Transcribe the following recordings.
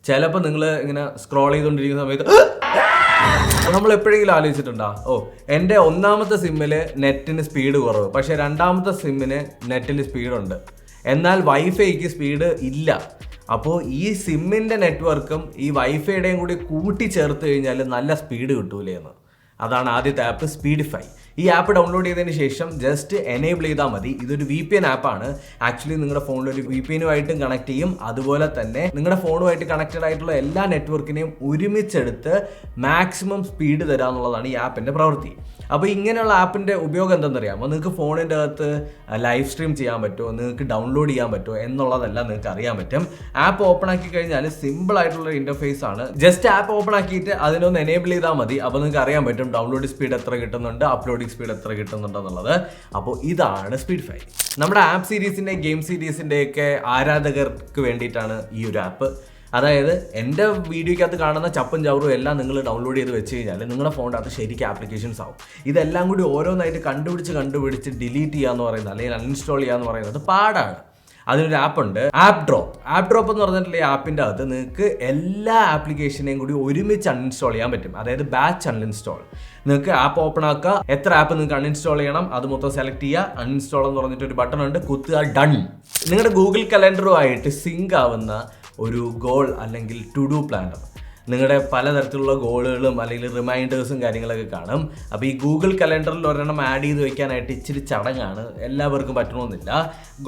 ചിലപ്പോൾ നിങ്ങൾ ഇങ്ങനെ സ്ക്രോൾ ചെയ്തുകൊണ്ടിരിക്കുന്ന സമയത്ത് നമ്മൾ എപ്പോഴെങ്കിലും ആലോചിച്ചിട്ടുണ്ടോ, എൻ്റെ ഒന്നാമത്തെ സിമ്മിൽ നെറ്റിന് സ്പീഡ് കുറവ്, പക്ഷേ രണ്ടാമത്തെ സിമ്മിന് നെറ്റിൽ സ്പീഡുണ്ട്, എന്നാൽ വൈഫൈക്ക് സ്പീഡ് ഇല്ല. അപ്പോൾ ഈ സിമ്മിൻ്റെ നെറ്റ്വർക്കും ഈ വൈഫൈയുടെയും കൂടി കൂട്ടിച്ചേർത്ത് കഴിഞ്ഞാൽ നല്ല സ്പീഡ് കിട്ടൂലേ എന്ന്. അതാണ് ആദ്യത്തെ ആപ്പ് സ്പീഡിഫൈ. ഈ ആപ്പ് ഡൗൺലോഡ് ചെയ്തതിന് ശേഷം ജസ്റ്റ് എനേബിൾ ചെയ്താൽ മതി. ഇതൊരു VPN ആപ്പാണ്. ആക്ച്വലി നിങ്ങളുടെ ഫോണിൽ ഒരു VPNുമായിട്ടും കണക്ട് ചെയ്യും. അതുപോലെ തന്നെ നിങ്ങളുടെ ഫോണുമായിട്ട് കണക്റ്റഡ് ആയിട്ടുള്ള എല്ലാ നെറ്റ്വർക്കിനെയും ഒരുമിച്ചെടുത്ത് മാക്സിമം സ്പീഡ് തരാമെന്നുള്ളതാണ് ഈ ആപ്പിൻ്റെ പ്രവൃത്തി. അപ്പോൾ ഇങ്ങനെയുള്ള ആപ്പിൻ്റെ ഉപയോഗം എന്തെന്നറിയാമോ? നിങ്ങൾക്ക് ഫോണിൻ്റെ അകത്ത് ലൈവ് സ്ട്രീം ചെയ്യാൻ പറ്റുമോ, നിങ്ങൾക്ക് ഡൗൺലോഡ് ചെയ്യാൻ പറ്റുമോ എന്നുള്ളതെല്ലാം നിങ്ങൾക്ക് അറിയാൻ പറ്റും. ആപ്പ് ഓപ്പൺ ആക്കി കഴിഞ്ഞാൽ സിമ്പിൾ ആയിട്ടുള്ള ഇൻ്റർഫേസ് ആണ്. ജസ്റ്റ് ആപ്പ് ഓപ്പൺ ആക്കിയിട്ട് അതിനൊന്ന് എനേബിൾ ചെയ്താൽ മതി. അപ്പോൾ നിങ്ങൾക്ക് അറിയാൻ പറ്റും ഡൗൺലോഡ് സ്പീഡ് എത്ര കിട്ടുന്നുണ്ട്, അപ്ലോഡിംഗ് സ്പീഡ് എത്ര കിട്ടുന്നുണ്ടെന്നുള്ളത്. അപ്പോൾ ഇതാണ് സ്പീഡിഫൈ. നമ്മുടെ ആപ്പ് സീരീസിൻ്റെ ഗെയിം സീരീസിൻ്റെയൊക്കെ ആരാധകർക്ക് വേണ്ടിയിട്ടാണ് ഈ ഒരു ആപ്പ്. അതായത് എൻ്റെ വീഡിയോയ്ക്കകത്ത് കാണുന്ന ചപ്പും ചവറും എല്ലാം നിങ്ങൾ ഡൗൺലോഡ് ചെയ്ത് വെച്ച് കഴിഞ്ഞാൽ നിങ്ങളുടെ ഫോണിൻ്റെ അകത്ത് ശരിക്കും ആപ്ലിക്കേഷൻസ് ആവും. ഇതെല്ലാം കൂടി ഓരോന്നായിട്ട് കണ്ടുപിടിച്ച് ഡിലീറ്റ് ചെയ്യാന്ന് പറയുന്നത് അല്ലെങ്കിൽ അൺഇൻസ്റ്റാൾ ചെയ്യാന്ന് പറയുന്നത് പാടാണ്. അതിനൊരു ആപ്പുണ്ട്, ആപ്പ് ഡ്രോപ്പ് എന്ന് പറഞ്ഞിട്ടുള്ള ഈ ആപ്പിൻ്റെ അകത്ത് നിങ്ങൾക്ക് എല്ലാ ആപ്ലിക്കേഷനെയും കൂടി ഒരുമിച്ച് അൺഇൻസ്റ്റാൾ ചെയ്യാൻ പറ്റും. അതായത് ബാച്ച് അൺഇൻസ്റ്റാൾ. നിങ്ങൾക്ക് ആപ്പ് ഓപ്പൺ ആക്കുക, എത്ര ആപ്പ് നിങ്ങൾക്ക് അൺഇൻസ്റ്റാൾ ചെയ്യണം അത് മൊത്തം സെലക്ട് ചെയ്യുക, അൺഇൻസ്റ്റാൾ എന്ന് പറഞ്ഞിട്ടൊരു ബട്ടൺ ഉണ്ട്, കുത്തുക, ഡൺ. നിങ്ങളുടെ ഗൂഗിൾ കലണ്ടറുമായിട്ട് സിങ്ക് ആവുന്ന ഒരു ഗോൾ അല്ലെങ്കിൽ ടു ഡു പ്ലാനർ. നിങ്ങളുടെ പലതരത്തിലുള്ള ഗോളുകളും അല്ലെങ്കിൽ റിമൈൻഡേഴ്സും കാര്യങ്ങളൊക്കെ കാണും. അപ്പോൾ ഈ ഗൂഗിൾ കലണ്ടറിൽ ഒരെണ്ണം ആഡ് ചെയ്ത് വെക്കാനായിട്ട് ഇച്ചിരി ചടങ്ങാണ്, എല്ലാവർക്കും പറ്റണമെന്നില്ല.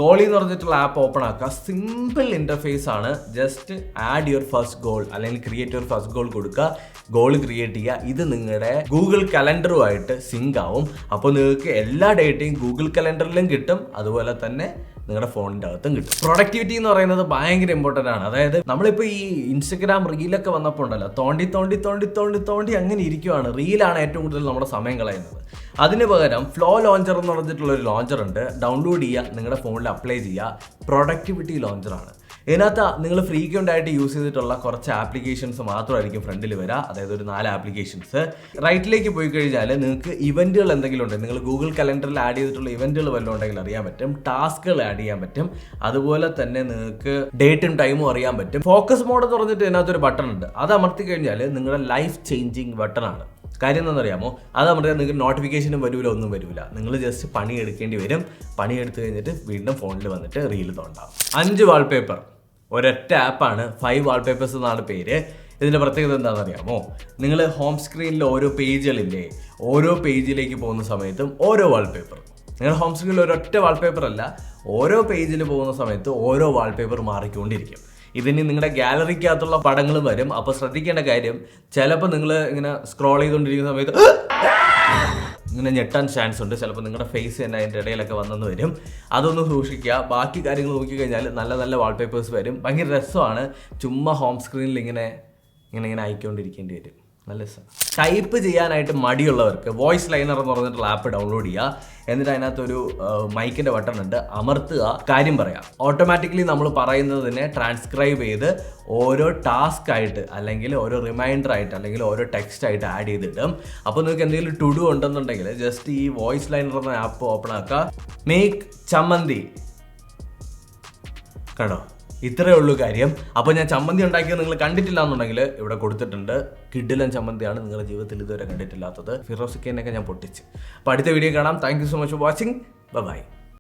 ഗോളി എന്ന് പറഞ്ഞിട്ടുള്ള ആപ്പ് ഓപ്പൺ ആക്കുക, സിമ്പിൾ ഇൻ്റർഫേസ് ആണ്. Just add your first goal അല്ലെങ്കിൽ ക്രിയേറ്റ് യുവർ ഫസ്റ്റ് ഗോൾ കൊടുക്കുക, ഗോൾ ക്രിയേറ്റ് ചെയ്യുക. ഇത് നിങ്ങളുടെ ഗൂഗിൾ കലണ്ടറുമായിട്ട് സിങ്ക് ആവും. അപ്പോൾ നിങ്ങൾക്ക് എല്ലാ ഡേറ്റയും ഗൂഗിൾ കലണ്ടറിലും കിട്ടും, അതുപോലെ തന്നെ നിങ്ങളുടെ ഫോണിൻ്റെ അകത്തും കിട്ടും. പ്രൊഡക്ടിവിറ്റി എന്ന് പറയുന്നത് ഭയങ്കര ഇമ്പോർട്ടൻ്റ് ആണ്. അതായത് നമ്മളിപ്പോൾ ഈ ഇൻസ്റ്റഗ്രാം റീലൊക്കെ വന്നപ്പോൾ ഉണ്ടല്ലോ, തോണ്ടി അങ്ങനെ ഇരിക്കുവാണ്. റീലാണ് ഏറ്റവും കൂടുതൽ നമ്മുടെ സമയം കളയുന്നത്. അതിന് പകരം ഫ്ലോ ലോഞ്ചർ എന്ന് പറഞ്ഞിട്ടുള്ളൊരു ലോഞ്ചർ ഉണ്ട്, ഡൗൺലോഡ് ചെയ്യുക, നിങ്ങളുടെ ഫോണിൽ അപ്ലൈ ചെയ്യുക. പ്രൊഡക്ടിവിറ്റി ലോഞ്ചറാണ്. ഇതിനകത്ത് നിങ്ങൾ ഫ്രീക്വൻ്റ് ആയിട്ട് യൂസ് ചെയ്തിട്ടുള്ള കുറച്ച് ആപ്ലിക്കേഷൻസ് മാത്രമായിരിക്കും ഫ്രണ്ടിൽ വരിക. അതായത് ഒരു 4 ആപ്ലിക്കേഷൻസ്. റൈറ്റിലേക്ക് പോയി കഴിഞ്ഞാൽ നിങ്ങൾക്ക് ഇവൻറ്റുകൾ എന്തെങ്കിലും ഉണ്ട്, നിങ്ങൾ ഗൂഗിൾ കലണ്ടറിൽ ആഡ് ചെയ്തിട്ടുള്ള ഇവൻറ്റുകൾ വല്ലതും ഉണ്ടെങ്കിൽ അറിയാൻ പറ്റും. ടാസ്കുകൾ ആഡ് ചെയ്യാൻ പറ്റും. അതുപോലെ തന്നെ നിങ്ങൾക്ക് ഡേറ്റും ടൈമും അറിയാൻ പറ്റും. ഫോക്കസ് മോഡ് എന്ന് പറഞ്ഞിട്ട് ഇതിനകത്തൊരു ബട്ടൺ ഉണ്ട്. അത് അമർത്തി കഴിഞ്ഞാൽ നിങ്ങളുടെ ലൈഫ് ചേഞ്ചിങ് ബട്ടണാണ്. കാര്യം എന്താണെന്നറിയാമോ? അത് അമർത്തിയാൽ നിങ്ങൾക്ക് നോട്ടിഫിക്കേഷനും വരില്ല, ഒന്നും വരില്ല. നിങ്ങൾ ജസ്റ്റ് പണിയെടുക്കേണ്ടി വരും. പണിയെടുത്ത് കഴിഞ്ഞിട്ട് വീണ്ടും ഫോണിൽ വന്നിട്ട് റീൽ തോണ്ടാവും. 5 വാൾപേപ്പർ, ഒരൊറ്റ ആപ്പാണ്. 5 വാൾപേപ്പേഴ്സ് എന്നാണ് പേര്. ഇതിൻ്റെ പ്രത്യേകത എന്താണെന്നറിയാമോ? നിങ്ങൾ ഹോം സ്ക്രീനിൽ ഓരോ പേജുകളില്ലേ, ഓരോ പേജിലേക്ക് പോകുന്ന സമയത്തും ഓരോ വാൾപേപ്പർ. നിങ്ങളുടെ ഹോം സ്ക്രീനിൽ ഒരൊറ്റ വാൾപേപ്പർ അല്ല, ഓരോ പേജിൽ പോകുന്ന സമയത്ത് ഓരോ വാൾപേപ്പർ മാറിക്കൊണ്ടിരിക്കും. ഇതിന് നിങ്ങളുടെ ഗാലറിക്കകത്തുള്ള പടങ്ങളും വരും. അപ്പോൾ ശ്രദ്ധിക്കേണ്ട കാര്യം, ചിലപ്പോൾ നിങ്ങൾ ഇങ്ങനെ സ്ക്രോൾ ചെയ്തുകൊണ്ടിരിക്കുന്ന സമയത്ത് ഇങ്ങനെ ഞെട്ടാൻ ചാൻസ് ഉണ്ട്. ചിലപ്പോൾ നിങ്ങളുടെ ഫേസ് തന്നെ അതിൻ്റെ ഇടയിലൊക്കെ വന്നെന്ന് വരും. അതൊന്ന് സൂക്ഷിക്കുക. ബാക്കി കാര്യങ്ങൾ നോക്കിക്കഴിഞ്ഞാൽ നല്ല നല്ല വാൾപേപ്പേഴ്സ് വരും. ഭയങ്കര രസമാണ്. ചുമ്മാ ഹോം സ്ക്രീനിൽ ഇങ്ങനെ ആയിക്കൊണ്ടിരിക്കേണ്ടി വരും. നല്ല രസം. ടൈപ്പ് ചെയ്യാനായിട്ട് മടിയുള്ളവർക്ക് വോയിസ് ലൈനർ എന്ന് പറഞ്ഞിട്ടുള്ള ആപ്പ് ഡൗൺലോഡ് ചെയ്യുക. എന്നിട്ട് അതിനകത്തൊരു മൈക്കിൻ്റെ ബട്ടൺ ഉണ്ട്, അമർത്തുക, കാര്യം പറയാം. ഓട്ടോമാറ്റിക്കലി നമ്മൾ പറയുന്നതിനെ ട്രാൻസ്ക്രൈബ് ചെയ്ത് ഓരോ ടാസ്ക് ആയിട്ട് അല്ലെങ്കിൽ ഓരോ റിമൈൻഡർ ആയിട്ട് അല്ലെങ്കിൽ ഓരോ ടെക്സ്റ്റ് ആയിട്ട് ആഡ് ചെയ്തിട്ടും. അപ്പോൾ നിങ്ങൾക്ക് എന്തെങ്കിലും ടു ഡു ഉണ്ടെന്നുണ്ടെങ്കിൽ ജസ്റ്റ് ഈ വോയിസ് ലൈനർ എന്ന ആപ്പ് ഓപ്പൺ ആക്കുക, മേക്ക് ചമ്മന്തി. കണ്ടോ? ഇത്രയേ ഉള്ളൂ കാര്യം. അപ്പോൾ ഞാൻ ചമ്മന്തി ഉണ്ടാക്കിയത് നിങ്ങൾ കണ്ടിട്ടില്ല എന്നുണ്ടെങ്കിൽ ഇവിടെ കൊടുത്തിട്ടുണ്ട്. കിഡിലൻ ചമ്മന്തിയാണ്, നിങ്ങളുടെ ജീവിതത്തിൽ ഇതുവരെ കണ്ടിട്ടില്ലാത്തത്. ഫിറോസിക്കേനൊക്കെ ഞാൻ പൊട്ടിച്ച്. അപ്പോൾ അടുത്ത വീഡിയോ കാണാം. Thank you so much for watching. By.